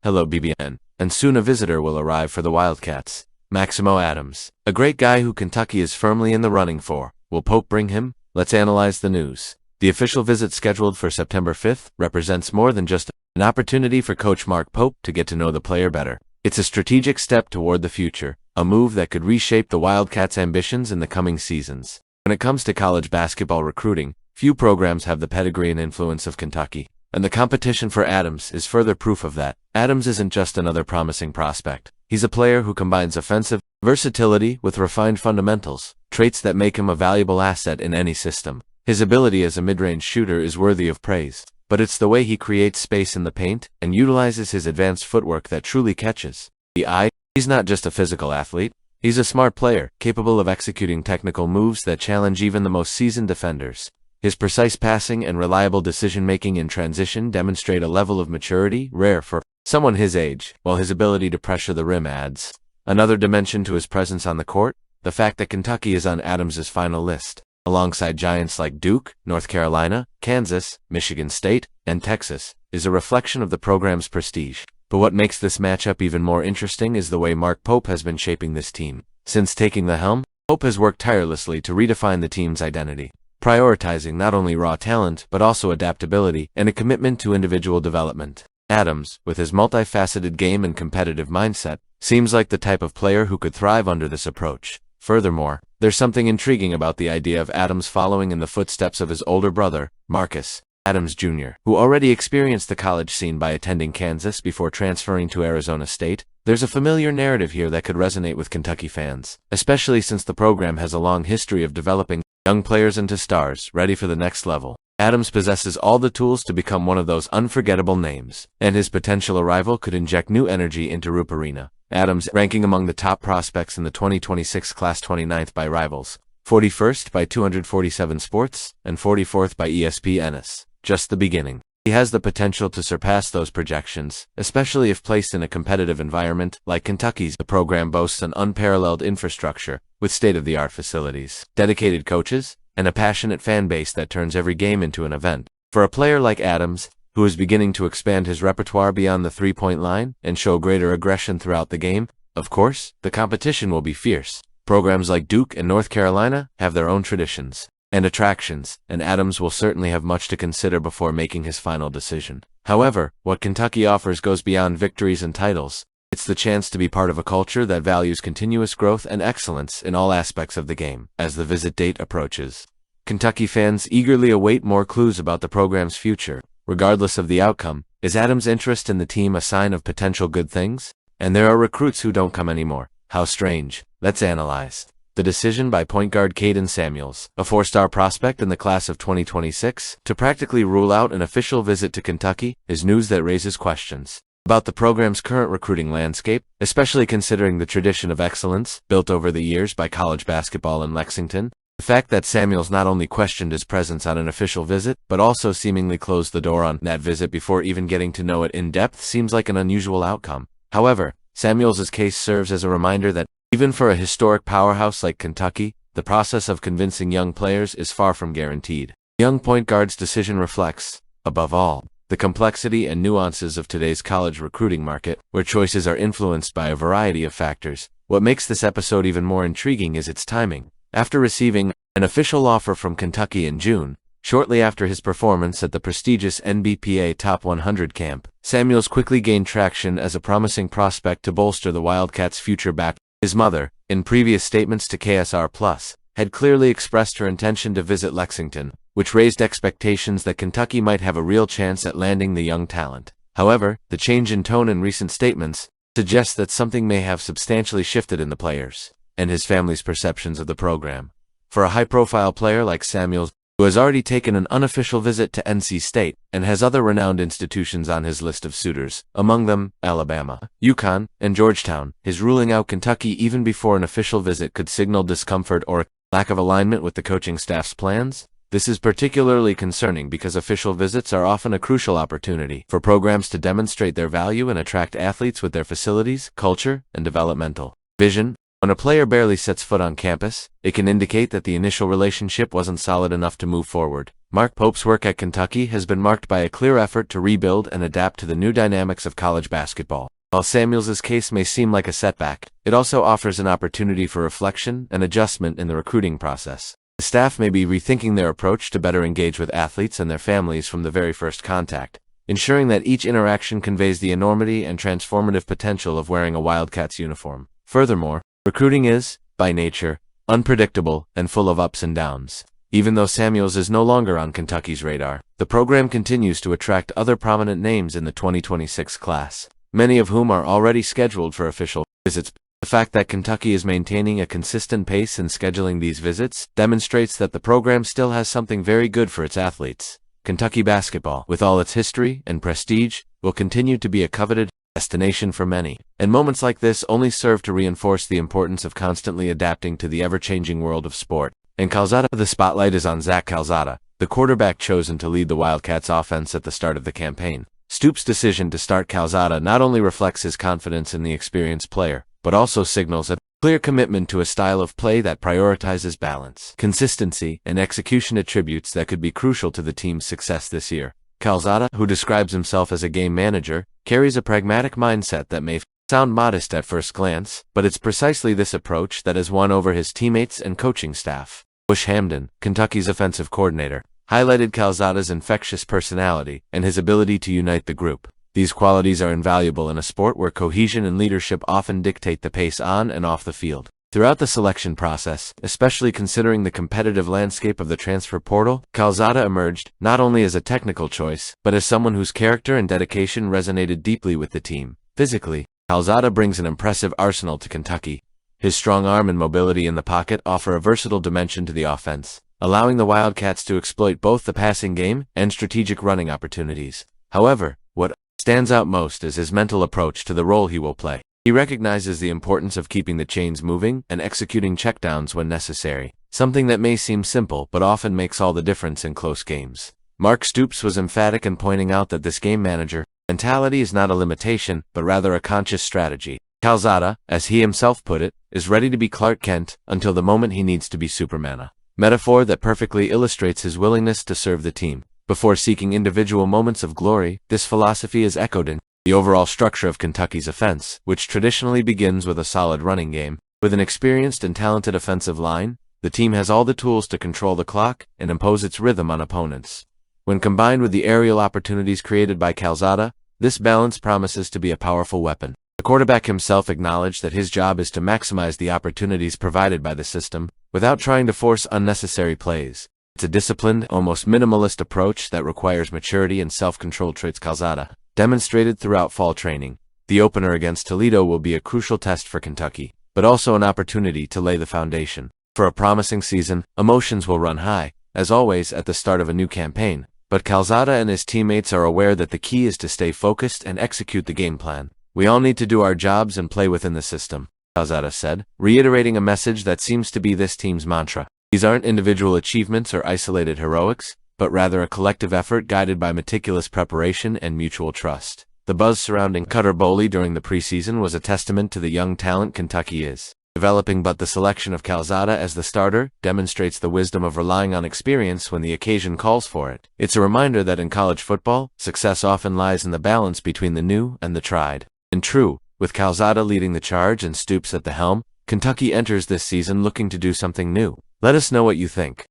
hello BBN, and soon a visitor will arrive for the Wildcats. Maximo Adams, a great guy who Kentucky is firmly in the running for. Will Pope bring him? Let's analyze the news. The official visit scheduled for September 5th represents more than just an opportunity for Coach Mark Pope to get to know the player better. It's a strategic step toward the future, a move that could reshape the Wildcats' ambitions in the coming seasons. When it comes to college basketball recruiting, few programs have the pedigree and influence of Kentucky, and the competition for Adams is further proof of that. Adams isn't just another promising prospect. He's a player who combines offensive versatility with refined fundamentals, traits that make him a valuable asset in any system. His ability as a mid-range shooter is worthy of praise, but it's the way he creates space in the paint and utilizes his advanced footwork that truly catches the eye. He's not just a physical athlete. He's a smart player, capable of executing technical moves that challenge even the most seasoned defenders. His precise passing and reliable decision-making in transition demonstrate a level of maturity rare for someone his age, while his ability to pressure the rim adds another dimension to his presence on the court. The fact that Kentucky is on Adams' final list, alongside giants like Duke, North Carolina, Kansas, Michigan State, and Texas, is a reflection of the program's prestige. But what makes this matchup even more interesting is the way Mark Pope has been shaping this team. Since taking the helm, Pope has worked tirelessly to redefine the team's identity, prioritizing not only raw talent but also adaptability and a commitment to individual development. Adams, with his multifaceted game and competitive mindset, seems like the type of player who could thrive under this approach. Furthermore, there's something intriguing about the idea of Adams following in the footsteps of his older brother, Marcus Adams Jr., who already experienced the college scene by attending Kansas before transferring to Arizona State. There's a familiar narrative here that could resonate with Kentucky fans, especially since the program has a long history of developing young players into stars ready for the next level. Adams possesses all the tools to become one of those unforgettable names, and his potential arrival could inject new energy into Rupp Arena. Adams ranking among the top prospects in the 2026 class, 29th by Rivals, 41st by 247 Sports, and 44th by ESPN. Just the beginning. He has the potential to surpass those projections, especially if placed in a competitive environment like Kentucky's. The program boasts an unparalleled infrastructure, with state-of-the-art facilities, dedicated coaches, and a passionate fan base that turns every game into an event. For a player like Adams, who is beginning to expand his repertoire beyond the three-point line and show greater aggression throughout the game, of course, the competition will be fierce. Programs like Duke and North Carolina have their own traditions and attractions, and Adams will certainly have much to consider before making his final decision. However, what Kentucky offers goes beyond victories and titles. It's the chance to be part of a culture that values continuous growth and excellence in all aspects of the game. As the visit date approaches, Kentucky fans eagerly await more clues about the program's future. Regardless of the outcome, is Adams' interest in the team a sign of potential good things? And there are recruits who don't come anymore. How strange. Let's analyze the decision by point guard Caden Samuels, a four-star prospect in the class of 2026, to practically rule out an official visit to Kentucky is news that raises questions about the program's current recruiting landscape, especially considering the tradition of excellence built over the years by college basketball in Lexington. The fact that Samuels not only questioned his presence on an official visit, but also seemingly closed the door on that visit before even getting to know it in depth seems like an unusual outcome. However, Samuels' case serves as a reminder that, even for a historic powerhouse like Kentucky, the process of convincing young players is far from guaranteed. Young point guard's decision reflects, above all, the complexity and nuances of today's college recruiting market, where choices are influenced by a variety of factors. What makes this episode even more intriguing is its timing. After receiving an official offer from Kentucky in June, shortly after his performance at the prestigious NBPA Top 100 camp, Samuels quickly gained traction as a promising prospect to bolster the Wildcats' future back. His mother, in previous statements to KSR+, had clearly expressed her intention to visit Lexington, which raised expectations that Kentucky might have a real chance at landing the young talent. However, the change in tone in recent statements suggests that something may have substantially shifted in the players and his family's perceptions of the program. For a high-profile player like Samuels, who has already taken an unofficial visit to NC State and has other renowned institutions on his list of suitors, among them Alabama, UConn, and Georgetown, his ruling out Kentucky even before an official visit could signal discomfort or lack of alignment with the coaching staff's plans. This is particularly concerning because official visits are often a crucial opportunity for programs to demonstrate their value and attract athletes with their facilities, culture, and developmental vision. When a player barely sets foot on campus, it can indicate that the initial relationship wasn't solid enough to move forward. Mark Pope's work at Kentucky has been marked by a clear effort to rebuild and adapt to the new dynamics of college basketball. While Samuels's case may seem like a setback, it also offers an opportunity for reflection and adjustment in the recruiting process. The staff may be rethinking their approach to better engage with athletes and their families from the very first contact, ensuring that each interaction conveys the enormity and transformative potential of wearing a Wildcats uniform. Furthermore, recruiting is, by nature, unpredictable and full of ups and downs. Even though Samuels is no longer on Kentucky's radar, the program continues to attract other prominent names in the 2026 class, many of whom are already scheduled for official visits. The fact that Kentucky is maintaining a consistent pace in scheduling these visits demonstrates that the program still has something very good for its athletes. Kentucky basketball, with all its history and prestige, will continue to be a coveted destination for many, and moments like this only serve to reinforce the importance of constantly adapting to the ever-changing world of sport. And Kalzada, the spotlight is on Zack Kalzada, the quarterback chosen to lead the Wildcats offense at the start of the campaign. Stoops' decision to start Kalzada not only reflects his confidence in the experienced player, but also signals a clear commitment to a style of play that prioritizes balance, consistency, and execution, attributes that could be crucial to the team's success this year. Kalzada, who describes himself as a game manager, carries a pragmatic mindset that may sound modest at first glance, but it's precisely this approach that has won over his teammates and coaching staff. Bush Hamdan, Kentucky's offensive coordinator, highlighted Kalzada's infectious personality and his ability to unite the group. These qualities are invaluable in a sport where cohesion and leadership often dictate the pace on and off the field. Throughout the selection process, especially considering the competitive landscape of the transfer portal, Kalzada emerged not only as a technical choice, but as someone whose character and dedication resonated deeply with the team. Physically, Kalzada brings an impressive arsenal to Kentucky. His strong arm and mobility in the pocket offer a versatile dimension to the offense, allowing the Wildcats to exploit both the passing game and strategic running opportunities. However, what stands out most is his mental approach to the role he will play. He recognizes the importance of keeping the chains moving and executing checkdowns when necessary, something that may seem simple but often makes all the difference in close games. Mark Stoops was emphatic in pointing out that this game manager mentality is not a limitation, but rather a conscious strategy. Kalzada, as he himself put it, is ready to be Clark Kent until the moment he needs to be Superman, a metaphor that perfectly illustrates his willingness to serve the team. Before seeking individual moments of glory, this philosophy is echoed in the overall structure of Kentucky's offense, which traditionally begins with a solid running game. With an experienced and talented offensive line, the team has all the tools to control the clock and impose its rhythm on opponents. When combined with the aerial opportunities created by Kalzada, this balance promises to be a powerful weapon. The quarterback himself acknowledged that his job is to maximize the opportunities provided by the system, without trying to force unnecessary plays. It's a disciplined, almost minimalist approach that requires maturity and self-control, traits Kalzada demonstrated throughout fall training. The opener against Toledo will be a crucial test for Kentucky, but also an opportunity to lay the foundation for a promising season. Emotions will run high, as always at the start of a new campaign, but Kalzada and his teammates are aware that the key is to stay focused and execute the game plan. We all need to do our jobs and play within the system, Kalzada said, reiterating a message that seems to be this team's mantra. These aren't individual achievements or isolated heroics, but rather a collective effort guided by meticulous preparation and mutual trust. The buzz surrounding Cutter Boley during the preseason was a testament to the young talent Kentucky is developing, but the selection of Kalzada as the starter demonstrates the wisdom of relying on experience when the occasion calls for it. It's a reminder that in college football, success often lies in the balance between the new and the tried and true. With Kalzada leading the charge and Stoops at the helm, Kentucky enters this season looking to do something new. Let us know what you think.